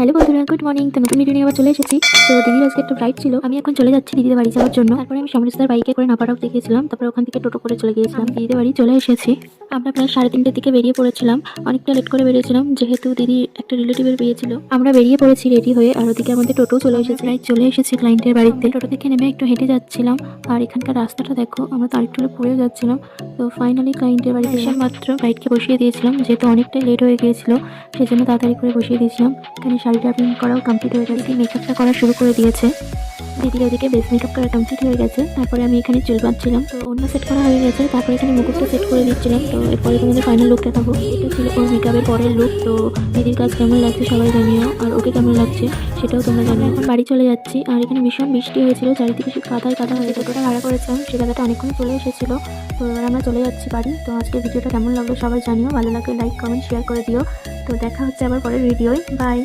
Hello বন্ধুরা, good morning. তো নতুন ভিডিও নিয়ে আবার চলে এসেছি। তো দিদির আজকে একটা ফ্লাইট ছিল, আমি এখন চলে যাচ্ছি দিদিদের বাড়ি যাওয়ার জন্য। তারপরে আমি সমরেশদার বাইকে করে নাপাড়াও দেখিয়েছিলাম, তারপরে ওখান থেকে টোটো করে চলে গিয়েছিলাম। দিদিদের বাড়ি চলে এসেছি। আমরা প্রায় 3:30টার দিকে বেরিয়ে পড়েছিলাম, অনেকটা লেট করে বেরিয়েছিলাম যেহেতু দিদির একটা রিলেটিভের বিয়ে ছিল। আমরা বেরিয়ে পড়েছি রেডি হয়ে, আর ওদিকে আমাদের টোটো চলে এসেছে। প্রায় চলে এসেছি ক্লায়েন্টের বাড়িতে। টোটো থেকে নেমে একটু হেঁটে যাচ্ছিলাম, আর এখানকার রাস্তাটা দেখো, আমরা তো আরেকটু পড়েও যাচ্ছিলাম। তো ফাইনালি ক্লায়েন্টের বাড়িতে এসে মাত্র বাইককে বসিয়ে দিয়েছিলাম, যেহেতু অনেকটাই লেট হয়ে গিয়েছিল সেই জন্য তাড়াতাড়ি করে বসিয়ে দিয়েছিলাম। এখানে শাড়িটা প্রিন্ট করাও কমপ্লিট হয়ে গেছে, মেকআপটা করা শুরু করে দিয়েছে। দিদির ওদিকে বেস মেকআপ করা কমপ্লিট হয়ে গেছে। তারপরে আমি এখানে চুল বাঁধছিলাম, তো অন্য সেট করা হয়ে গেছে। তারপরে এখানে মুকুটটা সেট করে দিচ্ছিলাম। তো এরপরে তোমাদের ফাইনাল লুক দেখাবো। এটা ছিল ওর মেকআপের পরের লুক। তো দিদির কাজ কেমন লাগছে সবাই জানিও, আর ওকে কেমন লাগছে সেটাও তোমরা জানিও। এখন বাড়ি চলে যাচ্ছি, আর এখানে ভীষণ বৃষ্টি হয়েছিল, চারিদিকে সে কাদায় কাদা হয়ে টোটোটা ভাড়া করেছিলাম, সে কাদাটা অনেকক্ষণ চলে এসেছিলো। তো এবার আমরা চলে যাচ্ছি বাড়ি। তো আজকে ভিডিওটা কেমন লাগলো সবাই জানিও, ভালো লাগলে লাইক কমেন্ট শেয়ার করে দিও। তো দেখা হচ্ছে আবার পরের ভিডিওয়। বাই।